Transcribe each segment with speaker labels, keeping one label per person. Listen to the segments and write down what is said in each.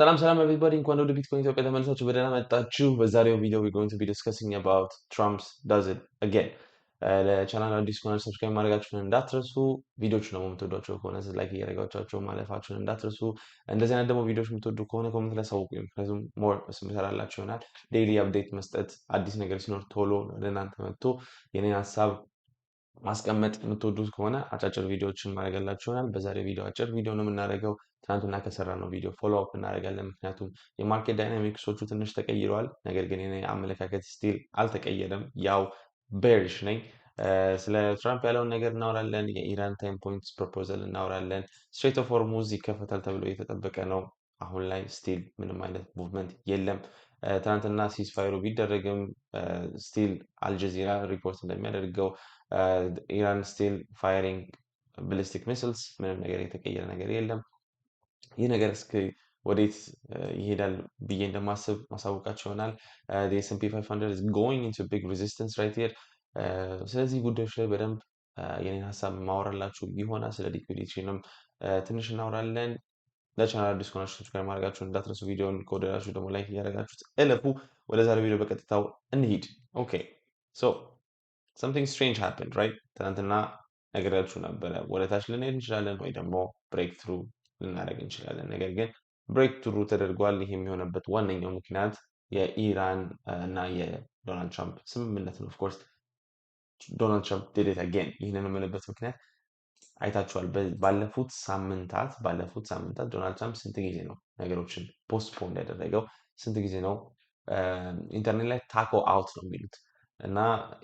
Speaker 1: ሰላም everybody እንኳን ወደ ቢትኮይን ኢትዮጵያ ተመልሳችሁ በደህና መጣችሁ። በዛሬው ቪዲዮ we're going to be discussing about Trump's does it again. ለቻናል አዲስ ከሆናችሁ ሰብስክራይብ ማድረጋችሁን እንዳትረሱ። ቪዲዮዎቹን ደግሞ የምትወዷቸው ከሆነ ላይክ እያደረጋችሁ ማለፋችሁን እንዳትረሱ። እንደዚህ አይነት ደግሞ ቪዲዮዎች የምትወዱ ከሆነ ኮሜንት ላይ አሳውቁኝ፣ ምክንያቱም ሞር ስምሰራላችሁ ይሆናል። ዴይሊ አፕዴት መስጠት፣ አዲስ ነገር ሲኖር ቶሎ ለእናንተ መጥቶ የኔን ሀሳብ ማስቀመጥ የምትወዱት ከሆነ አጫጭር ቪዲዮዎችን ማድረግላችሁ ይሆናል። በዛሬው ቪዲዮ አጭር ቪዲዮ ነው የምናደርገው። ትናንትና ከሰራነው ቪዲዮ ፎሎ አፕ እናደርጋለን። ምክንያቱም የማርኬት ዳይናሚክሶቹ ትንሽ ተቀይረዋል። ነገር ግን የኔ አመለካከት ስቲል አልተቀየረም። ያው ቤሪሽ ነኝ። ስለ ትራምፕ ያለውን ነገር እናወራለን። የኢራን ታይም ፖይንትስ ፕሮፖዛል እናወራለን። ስትሬት ኦፍ ሆርሙዝ ይከፈታል ተብሎ እየተጠበቀ ነው። አሁን ላይ ስቲል ምንም አይነት ሙቭመንት የለም። ትናንትና ሲስፋይሩ ቢደረግም ስቲል አልጀዚራ ሪፖርት እንደሚያደርገው ኢራን ስቲል ፋይሪንግ ባሊስቲክ ሚስልስ፣ ምንም ነገር የተቀየረ ነገር የለም። ይህ ነገር እስኪ ወዴት ይሄዳል ብዬ እንደማስብ ማሳወቃቸው ይሆናል። ኤስ&ፒ 500 is going into big resistance right here። ስለዚህ ጉዳዮች ላይ በደንብ የኔን ሀሳብ ማወራላችሁ ይሆናል። ስለ ሊኩዊዲቲንም ትንሽ እናወራለን። ለቻናል አዲስ ከሆናችሁ ሰብስክራይብ ማድረጋችሁን እንዳትረሱ። ቪዲዮውን ከወደዳችሁ ደግሞ ላይክ እያደረጋችሁት እለፉ። ወደ ዛሬው ቪዲዮ በቀጥታው እንሂድ። ኦኬ ሶ something strange happened, right? ትናንትና ነገራችሁ ነበረ። ወደ ታች ልንሄድ እንችላለን ወይ ደግሞ ብሬክ ትሩ ልናደርግ እንችላለን። ነገር ግን ብሬክ ትሩ ተደርጓል። ይሄ የሚሆነበት ዋነኛው ምክንያት የኢራን እና የዶናልድ ትራምፕ ስምምነት ነው። ኦፍኮርስ ዶናልድ ትራምፕ did it again። ይህንን የምልበት ምክንያት አይታችኋል። ባለፉት ሳምንታት ዶናልድ ትራምፕ ስንት ጊዜ ነው ነገሮችን ፖስትፖን ያደረገው? ስንት ጊዜ ነው ኢንተርኔት ላይ ታኮ አውት ነው የሚሉት እና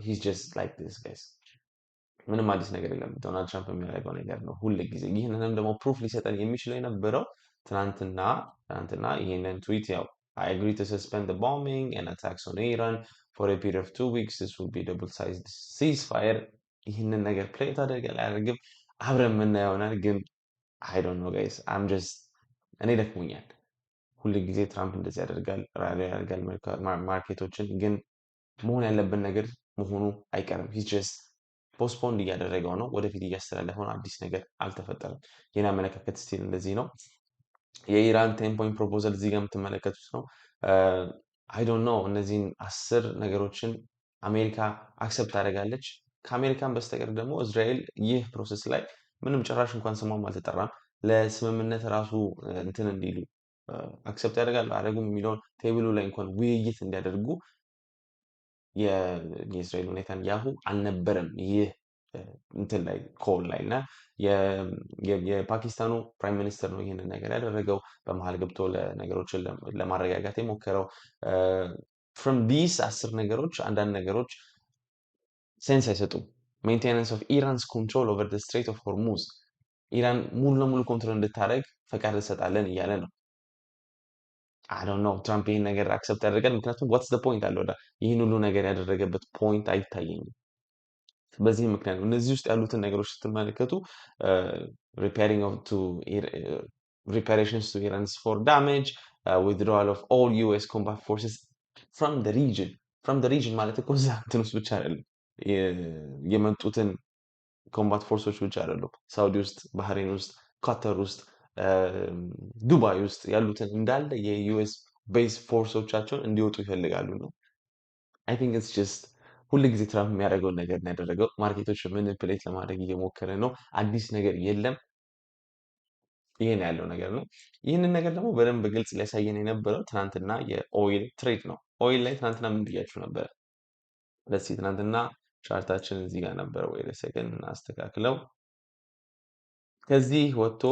Speaker 1: he's just like this guys። ምንም አዲስ ነገር የለም። ዶናልድ ትራምፕ የሚያደርገው ነገር ነው ሁል ጊዜ። ይህንንም ደግሞ ፕሩፍ ሊሰጠን የሚችለው የነበረው ትናንትና ይህንን ትዊት ያው I agree to suspend the bombing and attacks on Iran for a period of 2 weeks. This will be double-sized ceasefire። ይህንን ነገር ፕሌይ ታደርጋለህ አያደርግም አብረን የምናየው ይሆናል። ግን I don't know guys I'm just እኔ ደክሞኛል። ሁል ጊዜ ትራምፕ እንደዚህ ያደርጋል ማርኬቶችን። ግን መሆን ያለብን ነገር መሆኑ አይቀርም። ሂስ ጀስት ፖስትፖንድ እያደረገው ነው፣ ወደፊት እያስተላለፈው ነው። አዲስ ነገር አልተፈጠረም። የኔ አመለካከት ስቲል እንደዚህ ነው። የኢራን 10 ፖይንት ፕሮፖዛል እዚህ ጋር የምትመለከቱት ነው። አይ ዶንት ኖ እነዚህን 10 ነገሮችን አሜሪካ አክሰፕት ታደርጋለች። ከአሜሪካን በስተቀር ደግሞ እስራኤል ይህ ፕሮሰስ ላይ ምንም ጭራሽ እንኳን ስሟም አልተጠራም። ለስምምነት ራሱ እንትን እንዲሉ አክሰፕት ያደርጋሉ አያደርጉም የሚለውን ቴብሉ ላይ እንኳን ውይይት እንዲያደርጉ የእስራኤል ኔታንያሁ አልነበረም። ይህ እንትን ላይ ኮል ላይ እና የፓኪስታኑ ፕራይም ሚኒስትር ነው ይህንን ነገር ያደረገው። በመሀል ገብቶ ነገሮችን ለማረጋጋት የሞከረው። ፍሮም ዲስ 10 ነገሮች አንዳንድ ነገሮች ሴንስ አይሰጡም። ሜንቴናንስ ኦፍ ኢራንስ ኮንትሮል ኦቨር ዘ ስትሬት ኦፍ ሆርሙዝ፣ ኢራን ሙሉ ለሙሉ ኮንትሮል እንድታደርግ ፈቃድ እንሰጣለን እያለ ነው። አይ ዶንት ኖ ትራምፕ ይህን ነገር አክሰፕት ያደርጋል? ምክንያቱም ዋትስ ዘ ፖይንት አለ ወዳ ይህን ሁሉ ነገር ያደረገበት ፖይንት አይታየኝም። በዚህ ምክንያት ነው እነዚህ ውስጥ ያሉትን ነገሮች ስትመለከቱ reparations to Iran's for damage, withdrawal of all US combat forces from the region ማለት እኮ እዛ እንትን ውስጥ ብቻ አይደለም የመጡትን ኮምባት ፎርሶች ብቻ አይደሉም። ሳውዲ ውስጥ፣ ባህሬን ውስጥ፣ ካታር ውስጥ፣ ዱባይ ውስጥ ያሉትን እንዳለ የዩኤስ ቤዝ ፎርሶቻቸውን እንዲወጡ ይፈልጋሉ ነው። አይ ቲንክ ኢትስ ጀስት ሁል ጊዜ ትራምፕ የሚያደርገውን ነገር ነው ያደረገው። ማርኬቶች ማኒፑሌት ለማድረግ እየሞከረ ነው። አዲስ ነገር የለም። ይሄን ያለው ነገር ነው። ይህንን ነገር ደግሞ በደንብ በግልጽ ሊያሳየን የነበረው ትናንትና የኦይል ትሬድ ነው። ኦይል ላይ ትናንትና ምን ብያችሁ ነበረ? ለዚህ ትናንትና ቻርታችን እዚህ ጋር ነበረ። ወይ ለሰከንድ እናስተካክለው። ከዚህ ወጥቶ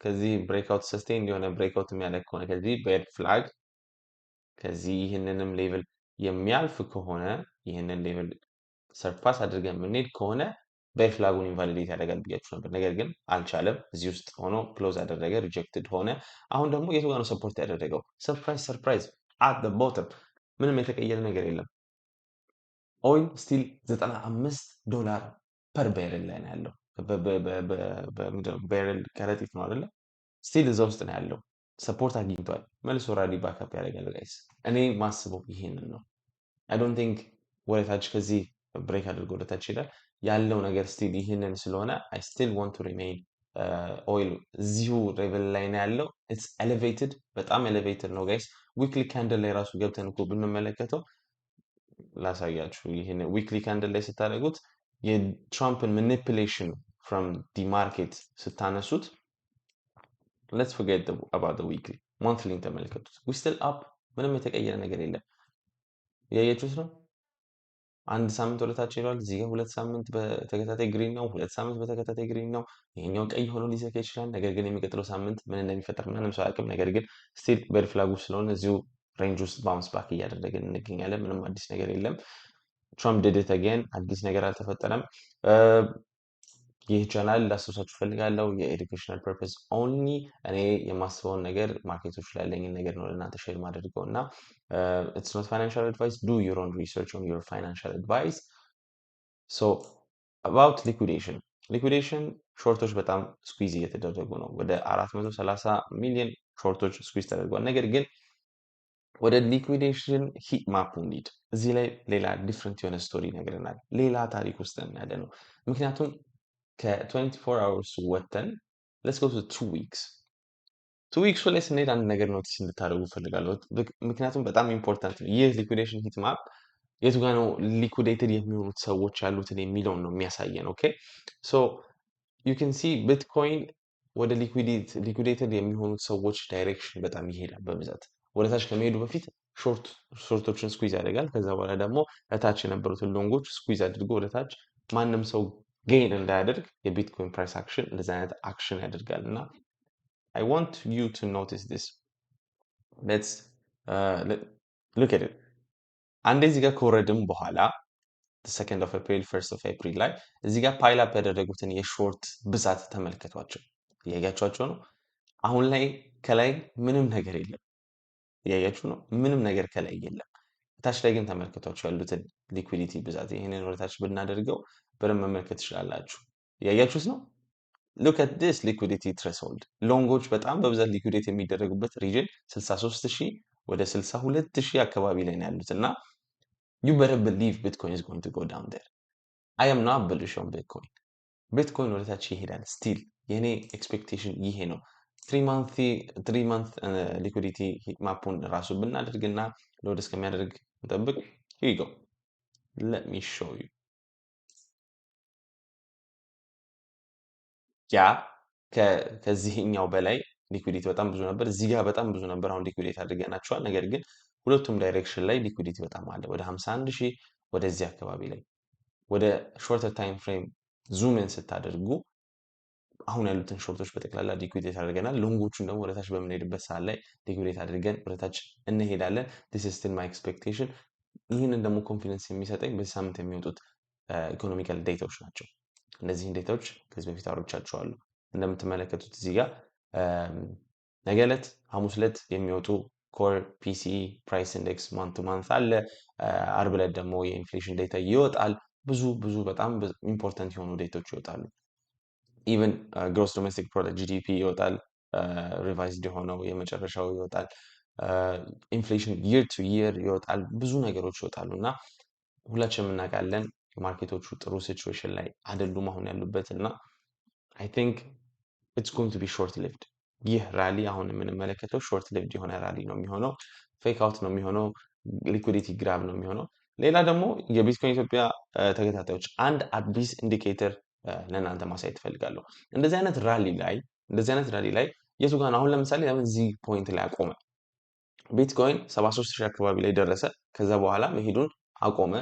Speaker 1: ከዚህ ብሬክአውት ሰስቴን የሆነ ብሬክአውት የሚያደርግ ከሆነ ከዚህ ቤድ ፍላግ ከዚህ ይህንንም ሌቭል የሚያልፍ ከሆነ ይህንን ሌቭል ሰርፓስ አድርገን የምንሄድ ከሆነ ቤድ ፍላጉን ኢንቫሊዴት ያደርጋል ብያችሁ ነበር። ነገር ግን አልቻለም። እዚህ ውስጥ ሆኖ ክሎዝ አደረገ፣ ሪጀክትድ ሆነ። አሁን ደግሞ የቱ ጋር ነው ሰፖርት ያደረገው? ሰርፕራይዝ አት ዘ ቦተም። ምንም የተቀየረ ነገር የለም። ኦይል ስቲል $95 ፐር ቤረል ላይ ነው ያለው። ቤረል ከረጢት ነው አይደለ? ስቲል እዛ ውስጥ ነው ያለው። ሰፖርት አግኝቷል። መልሶ ራዲ ባካፕ ያደርጋል ጋይስ። እኔ ማስበው ይሄንን ነው። አይ ዶንት ቲንክ ወደታች ከዚህ ብሬክ አድርጎ ወደታች ይሄዳል። ያለው ነገር ስቲል ይህንን ስለሆነ አይ ስቲል ዋንት ቱ ሪሜይን ኦይል እዚሁ ሌቭል ላይ ነው ያለው። ኢትስ ኤሌቬትድ በጣም ኤሌቬትድ ነው ጋይስ። ዊክሊ ካንድል ላይ ራሱ ገብተን እኮ ብንመለከተው ላሳያችሁ። ይህን ዊክሊ ካንድል ላይ ስታደርጉት የትራምፕን ማኒፕሌሽን ፍሮም ዲ ማርኬት ስታነሱት ሌትስ ፎርጌት አባውት ዘ ዊክሊ ማንትሊን ተመልከቱት። ዊ ስቲል አፕ ምንም የተቀየረ ነገር የለም። ያያችሁት ነው። አንድ ሳምንት ወደታች ሄዷል። እዚህ ጋር 2 ሳምንት በተከታታይ ግሪን ነው። 2 ሳምንት በተከታታይ ግሪን ነው። ይሄኛው ቀይ ሆኖ ሊዘጋ ይችላል። ነገር ግን የሚቀጥለው ሳምንት ምን እንደሚፈጠር ምንም ሰው አያውቅም። ነገር ግን ስቲል በሬድ ፍላግ ውስጥ ስለሆነ እዚሁ ሬንጅ ውስጥ ባውንስ ባክ እያደረግን እንገኛለን። ምንም አዲስ ነገር የለም። ትራምፕ ዲድ ኢት አጌን፣ አዲስ ነገር አልተፈጠረም። ይህ ቻናል ላስታውሳችሁ ፈልጋለሁ የኤዱኬሽናል ፐርፐስ ኦንሊ እኔ የማስበውን ነገር ማርኬቶች ላይ ያለኝን ነገር ነው ለእናንተ ሼር ማድረገው እና ኢትስ ኖት ፋይናንሻል አድቫይስ ዱ ዩር ኦን ሪሰርች ኦን ዩር ፋይናንሻል አድቫይስ። ሶ አባውት ሊኩዊዴሽን ሾርቶች በጣም ስኩዊዝ እየተደረጉ ነው። ወደ 430 ሚሊዮን ሾርቶች ስኩዊዝ ተደርጓል። ነገር ግን ወደ ሊኩዊዴሽን ሂት ማፕ እንሂድ። እዚህ ላይ ሌላ ዲፍረንት የሆነ ስቶሪ ይነግረናል። ሌላ ታሪክ ውስጥ ያለ ነው። ምክንያቱም ከ24 hours ወጥተን let's go to 2 weeks 2 weeks ላይ ስንሄድ አንድ ነገር ኖቲስ እንድታደርጉ ፈልጋለሁ። ምክንያቱም በጣም ኢምፖርታንት ነው። ይህ ሊኩዊዴሽን ሂት ማፕ የቱ ጋር ነው ሊኩዊዴትድ የሚሆኑት ሰዎች ያሉትን የሚለውን ነው የሚያሳየን። ኦኬ ሶ ዩ ካን ሲ ቢትኮይን ወደ ሊኩዊዴትድ የሚሆኑት ሰዎች ዳይሬክሽን በጣም ይሄዳል በብዛት ወደታች ከመሄዱ በፊት ሾርቶችን ስኩዊዝ ያደርጋል። ከዛ በኋላ ደግሞ እታች የነበሩትን ሎንጎች ስኩዊዝ አድርጎ ወደታች ማንም ሰው ጌን እንዳያደርግ የቢትኮይን ፕራይስ አክሽን እንደዚህ አይነት አክሽን ያደርጋል እና I want you to notice this. Let's look at it. አንዴ እዚህ ጋር ከወረድም በኋላ second of April, 1st of April ላይ እዚህ ጋር ፓይል አፕ ያደረጉትን የሾርት ብዛት ተመልከቷቸው። እያያችኋቸው ነው። አሁን ላይ ከላይ ምንም ነገር የለም። እያያችሁ ነው። ምንም ነገር ከላይ የለም። ታች ላይ ግን ተመልከቷቸው ያሉትን ሊኩዊዲቲ ብዛት። ይህንን ወደታች ብናደርገው በደንብ መመልከት ትችላላችሁ። እያያችሁት ነው። ሉክ አት ዲስ ሊኩዊዲቲ ትሬስሆልድ። ሎንጎች በጣም በብዛት ሊኩዊዴት የሚደረጉበት ሪጅን 63,000 ወደ 62,000 አካባቢ ላይ ነው ያሉት እና you better believe Bitcoin is going to go down there. I am not bullish on Bitcoin. Bitcoin ወደታች ይሄዳል። ስቲል የኔ ኤክስፔክቴሽን ይሄ ነው። 3 month ሊኩዊዲቲ ማፑን ራሱ ብናደርግና ሎድ እስከሚያደርግ እንጠብቅ። here you go. Let me show you. ያ ከዚህኛው በላይ ሊኩዊዲቲ በጣም ብዙ ነበር። እዚህ ጋር በጣም ብዙ ነበር። አሁን ሊኩዊዴት አድርገናቸዋል። ነገር ግን ሁለቱም ዳይሬክሽን ላይ ሊኩዊዲቲ በጣም አለ። ወደ 51,000 ወደዚህ አካባቢ ላይ ወደ ሾርተር ታይም ፍሬም ዙምን ስታደርጉ አሁን ያሉትን ሾርቶች በጠቅላላ ሊኩዊዴት አድርገናል። ሎንጎቹን ደግሞ ወደታች በምንሄድበት ሰዓት ላይ ሊኩዊዴት አድርገን ወደታች እንሄዳለን። this is still my expectation። ይህንን ደግሞ ኮንፊደንስ የሚሰጠኝ በዚህ ሳምንት የሚወጡት ኢኮኖሚካል ዴታዎች ናቸው። እነዚህን ዴታዎች ከዚህ በፊት አውርቻቸዋለሁ። እንደምትመለከቱት እዚህ ጋር ነገ ዕለት ሐሙስ ዕለት የሚወጡ ኮር ፒሲኢ ፕራይስ ኢንዴክስ ማንት ቱ ማንት አለ። አርብ ዕለት ደግሞ የኢንፍሌሽን ዴታ ይወጣል። ብዙ በጣም ኢምፖርታንት የሆኑ ዴታዎች ይወጣሉ። ኢቨን ግሮስ ዶሜስቲክ ፕሮዳክት ጂዲፒ ይወጣል። ሪቫይዝድ የሆነው የመጨረሻው ይወጣል። ኢንፍሌሽን ይር ቱ ይር ይወጣል። ብዙ ነገሮች ይወጣሉ እና ሁላችንም እናውቃለን ማርኬቶቹ ጥሩ ሲቹዌሽን ላይ አይደሉም አሁን ያሉበት እና I think it's going to be short lived። ይህ ራሊ አሁን የምንመለከተው ሾርት ሊቭድ የሆነ ራሊ ነው የሚሆነው። ፌክ አውት ነው የሚሆነው። ሊኩዊዲቲ ግራብ ነው የሚሆነው። ሌላ ደግሞ የቢትኮይን ኢትዮጵያ ተከታታዮች አንድ አዲስ ኢንዲኬተር ለእናንተ ማሳየት እፈልጋለሁ። እንደዚህ አይነት ራሊ ላይ የቱ ጋር ነው አሁን ለምሳሌ ለምን እዚህ ፖይንት ላይ አቆመ? ቢትኮይን 73,000 አካባቢ ላይ ደረሰ። ከዛ በኋላ መሄዱን አቆመ።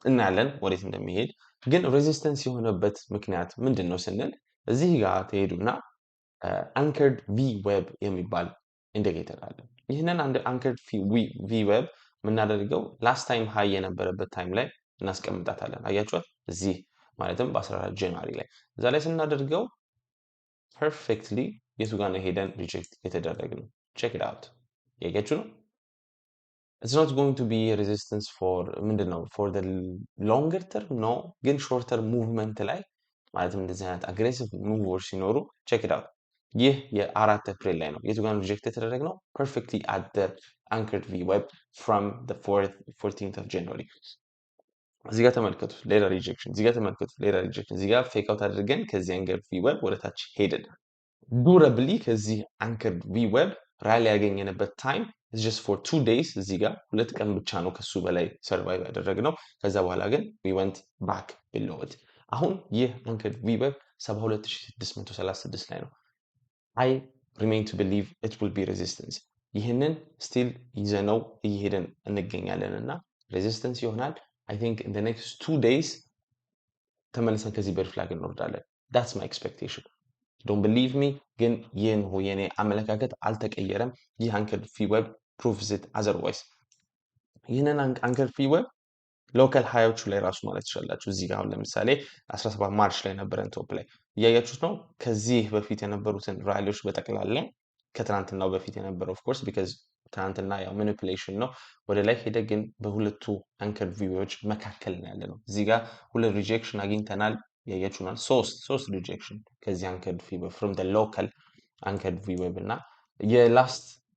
Speaker 1: እናያለን ወዴት እንደሚሄድ። ግን ሬዚስተንስ የሆነበት ምክንያት ምንድን ነው ስንል እዚህ ጋር ትሄዱና አንከርድ ቪ ዌብ የሚባል ኢንዲኬተር አለ። ይህንን አንከርድ ቪ ዌብ የምናደርገው ላስት ታይም ሃይ የነበረበት ታይም ላይ እናስቀምጣታለን። አያችኋት? እዚህ ማለትም በ14 ጃንዋሪ ላይ እዛ ላይ ስናደርገው ፐርፌክትሊ የቱ ጋር ነው ሄደን ሪጀክት የተደረግነው? ቼክ ኢት አውት። ያያችሁ ነው። It's not going to be a resistance for ምንድነው for the longer term no ግን short term movement ላይ ማለትም እንደዚህ አይነት aggressive ሙቮች ሲኖሩ check it out። ይህ የ4 ኤፕሪል ላይ ነው የቱ ጋር ሪጀክት የተደረግነው? perfectly at the anchored V web from the 14th of January። እዚህ ጋር ተመልከቱት ሌላ ሪጀክሽን፣ እዚህ ጋር ተመልከቱት ሌላ ሪጀክሽን፣ እዚህ ጋር ፌክ አውት አድርገን ከዚህ አንከር ቪ ዌብ ወደ ታች ሄድን። ዱረብሊ ከዚህ አንከር ቪ ዌብ ራሊ ያገኘንበት ታይም is just for 2 days እዚህ ጋር 2 ቀን ብቻ ነው ከሱ በላይ ሰርቫይቭ ያደረግነው። ከዛ በኋላ ግን we went back below it። አሁን ይህ አንከር ቪ ዌብ 72636 ላይ ነው። I remain to believe it will be resistance። ይህንን ስቲል ይዘነው እየሄደን እንገኛለን እና ሬዚስተንስ ይሆናል። I think in the next 2 days ተመልሰን ከዚህ ቤር ፍላግ እንወርዳለን። that's my expectation። don't believe me ግን ይህን የኔ አመለካከት አልተቀየረም። ይህ አንከር ቪ ዌብ proves it otherwise። ይህንን አንከር ቪ ዌብ ሎካል ሃዮቹ ላይ ራሱ ማለት ትችላላችሁ። እዚህ ጋር አሁን ለምሳሌ 17 ማርች ላይ ነበረን ቶፕ ላይ እያያችሁት ነው። ከዚህ በፊት የነበሩትን ራሊዎች በጠቅላላ ከትናንትናው በፊት የነበረው ኦፍ ኮርስ ቢካዝ ትናንትና ያው ማኒፑሌሽን ነው ወደ ላይ ሄደ፣ ግን በሁለቱ አንከር ቪዎች መካከል ነው ያለ ነው። እዚህ ጋር ሁለት ሪጀክሽን አግኝተናል። ያያችሁናል ሶስት ሪጀክሽን ከዚህ አንከር ቪ ዌብ ፍሮም ዘ ሎካል አንከር ቪ ዌብ እና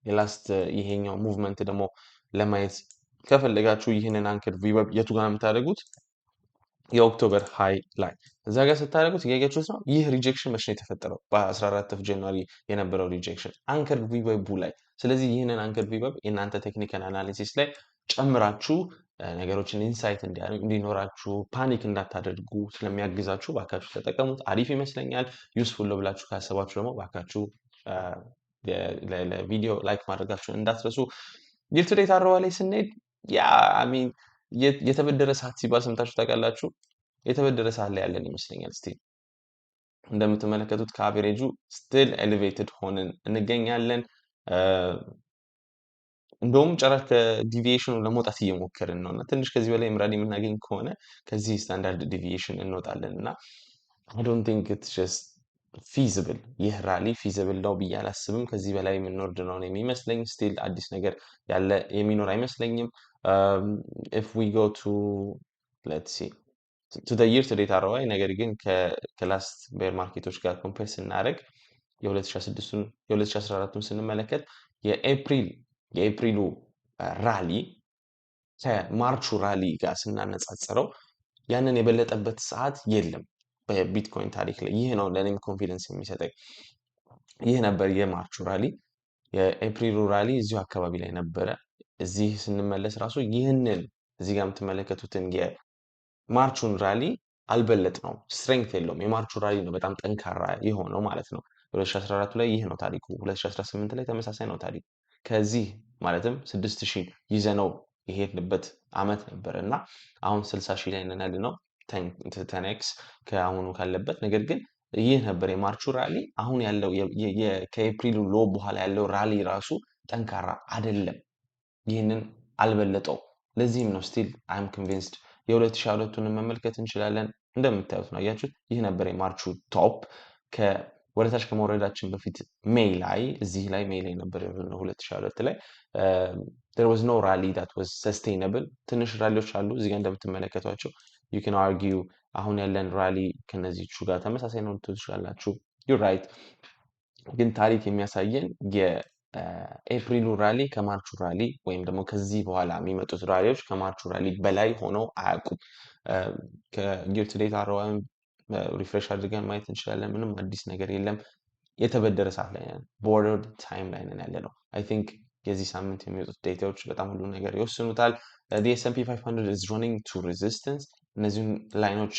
Speaker 1: የላስት ይሄኛው ሙቭመንት ደግሞ ለማየት ከፈለጋችሁ ይህንን አንከር ቪ ዌብ የቱ ጋር የምታደርጉት የኦክቶበር ሃይ ላይ እዛ ጋር ስታደርጉት እያያችሁት ነው። ይህ ሪጀክሽን መቼ ነው የተፈጠረው? በ14 ጃንዋሪ የነበረው ሪጀክሽን አንከር ቪ ዌቡ ላይ። ስለዚህ ይህንን አንከር ቪ ዌብ የእናንተ ቴክኒካል አናሊሲስ ላይ ጨምራችሁ ነገሮችን ኢንሳይት እንዲኖራችሁ ፓኒክ እንዳታደርጉ ስለሚያግዛችሁ ባካችሁ ተጠቀሙት። አሪፍ ይመስለኛል። ዩስፉል ነው ብላችሁ ካሰባችሁ ደግሞ ባካችሁ ለቪዲዮ ላይክ ማድረጋችሁን እንዳትረሱ። ይር ቱዴይ ታረዋ ላይ ስንሄድ ያ አሚን የተበደረ ሰዓት ሲባል ሰምታችሁ ታውቃላችሁ? የተበደረ ሰዓት ላይ ያለን ይመስለኛል። ስቲል እንደምትመለከቱት ከአቬሬጁ ስቲል ኤሌቬትድ ሆነን እንገኛለን። እንደውም ጭራሽ ከዲቪዬሽኑ ለመውጣት እየሞከርን ነው እና ትንሽ ከዚህ በላይ ራሊ የምናገኝ ከሆነ ከዚህ ስታንዳርድ ዲቪዬሽን እንወጣለን እና አይ ዶንት ቲንክ ኢትስ ጀስት ፊዚብል። ይህ ራሊ ፊዚብል ነው ብዬ አላስብም። ከዚህ በላይ የምንወርድ ነው የሚመስለኝ። ስቲል አዲስ ነገር ያለ የሚኖር አይመስለኝም። if we go to let's see to the year to date ROI ነገር ግን ከላስት ቤር ማርኬቶች ጋር ኮምፔር ስናደርግ የ2014ቱን ስንመለከት የኤፕሪሉ ራሊ ከማርቹ ራሊ ጋር ስናነጻጽረው ያንን የበለጠበት ሰዓት የለም በቢትኮይን ታሪክ ላይ። ይህ ነው ለእኔም ኮንፊደንስ የሚሰጠኝ። ይህ ነበር የማርቹ ራሊ። የኤፕሪሉ ራሊ እዚሁ አካባቢ ላይ ነበረ። እዚህ ስንመለስ ራሱ ይህንን እዚህ ጋር የምትመለከቱትን የማርቹን ራሊ አልበለጥ ነው። ስትሬንግት የለውም። የማርቹ ራሊ ነው በጣም ጠንካራ የሆነው ማለት ነው። 2014 ላይ ይህ ነው ታሪኩ። 2018 ላይ ተመሳሳይ ነው ታሪኩ። ከዚህ ማለትም 6000 ይዘነው የሄድንበት አመት ነበር እና አሁን 60,000 ላይ ነን ያለነው 10x ከአሁኑ ካለበት። ነገር ግን ይህ ነበር የማርቹ ራሊ። አሁን ያለው ከኤፕሪሉ ሎ በኋላ ያለው ራሊ ራሱ ጠንካራ አይደለም። ይህንን አልበለጠው። ለዚህም ነው ስቲል አይም ኮንቪንስድ የ2022ቱን መመልከት እንችላለን። እንደምታዩት ነው። አያችሁት? ይህ ነበር የማርቹ ቶፕ። ወደታች ከመውረዳችን በፊት ሜይ ላይ እዚህ ላይ ሜይ ላይ ነበር የሆነው 2022 ላይ there was no rally that was sustainable። ትንሽ ራሊዎች አሉ እዚህ ጋር እንደምትመለከቷቸው። you can argue አሁን ያለን ራሊ ከነዚህቹ ጋር ተመሳሳይ ነው ትችላላችሁ። you're right። ግን ታሪክ የሚያሳየን የኤፕሪሉ ራሊ ከማርቹ ራሊ ወይም ደግሞ ከዚህ በኋላ የሚመጡት ራሊዎች ከማርቹ ራሊ በላይ ሆነው አያውቁም። ከጊር ቱ ዴት አርኦአይም ሪፍሬሽ አድርገን ማየት እንችላለን። ምንም አዲስ ነገር የለም። የተበደረ ሰዓት ላይ ነን። ቦርደርድ ታይም ላይ ነን ያለ ነው። አይ ቲንክ የዚህ ሳምንት የሚወጡት ዴታዎች በጣም ሁሉ ነገር ይወስኑታል። ኤስ&ፒ 500 is running to resistance። እነዚህን ላይኖች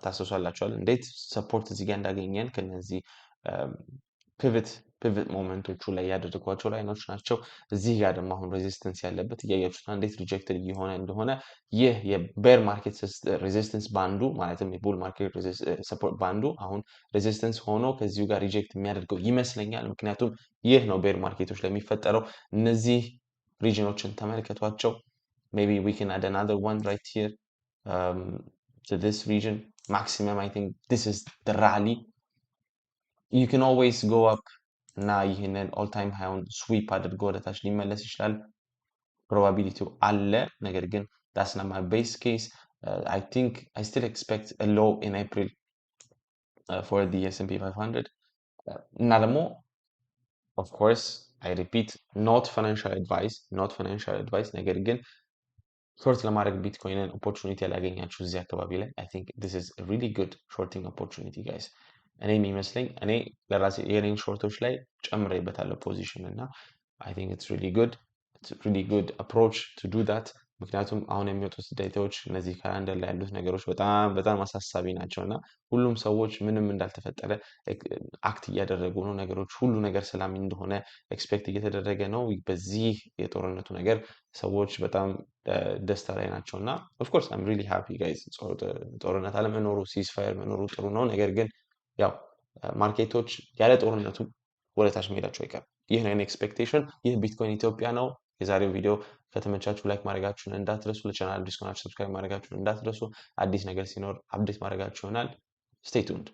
Speaker 1: ታስታውሳላችኋል እንዴት ሰፖርት እዚህ ጋር እንዳገኘን። ከነዚህ ፒቨት ሞመንቶቹ ላይ ያደረጓቸው ላይኖች ናቸው። እዚህ ጋር ደግሞ አሁን ሬዚስተንስ ያለበት እያያችሁት እንዴት ሪጀክትድ እየሆነ እንደሆነ። ይህ የቤር ማርኬት ሬዚስተንስ ባንዱ ማለትም የቡል ማርኬት ሰፖርት ባንዱ አሁን ሬዚስተንስ ሆኖ ከዚሁ ጋር ሪጀክት የሚያደርገው ይመስለኛል። ምክንያቱም ይህ ነው ቤር ማርኬቶች ላይ የሚፈጠረው። እነዚህ ሪጅኖችን ተመልከቷቸው። maybe we can add another one right here to this region. Maximum, I think this is the rally. You can always go up እና ይህንን ኦል ታይም ሃይውን ስዊፕ አድርጎ ወደታች ሊመለስ ይችላል። ፕሮባቢሊቲው አለ። ነገር ግን that's not my base case. I think I still expect a low in April for the S&P 500. እና ደግሞ of course I repeat not financial advice. ነገር ግን ሾርት ለማድረግ ቢትኮይንን ኦፖርቹኒቲ ያላገኛችሁ እዚህ አካባቢ ላይ አይ ቲንክ ዲስ ኢዝ ሪሊ ጉድ ሾርቲንግ ኦፖርቹኒቲ ጋይስ። እኔ የሚመስለኝ እኔ ለራሴ የኔን ሾርቶች ላይ ጨምሬበታለሁ ፖዚሽን እና አይ ቲንክ ኢትስ ሪሊ ጉድ አፕሮች ቱ ዱ ዳት። ምክንያቱም አሁን የሚወጡት ዴታዎች እነዚህ ካላንደር ላይ ያሉት ነገሮች በጣም አሳሳቢ ናቸው እና ሁሉም ሰዎች ምንም እንዳልተፈጠረ አክት እያደረጉ ነው። ነገሮች ሁሉ ነገር ሰላም እንደሆነ ኤክስፔክት እየተደረገ ነው። በዚህ የጦርነቱ ነገር ሰዎች በጣም ደስታ ላይ ናቸው እና ኦፍኮርስ አም ሪሊ ሃፒ ጋይዝ። ጦርነት አለመኖሩ ሲዝፋየር መኖሩ ጥሩ ነው። ነገር ግን ያው ማርኬቶች ያለ ጦርነቱ ወደታች መሄዳቸው አይቀርም። ይህ ነው ኤክስፔክቴሽን። ይህ ቢትኮይን ኢትዮጵያ ነው። የዛሬው ቪዲዮ ከተመቻችሁ ላይክ ማድረጋችሁን እንዳትረሱ። ለቻናል አዲስ ከሆናችሁ ሰብስክራይብ ማድረጋችሁን እንዳትረሱ። አዲስ ነገር ሲኖር አፕዴት ማድረጋችሁ ይሆናል። ስቴይ ቱንድ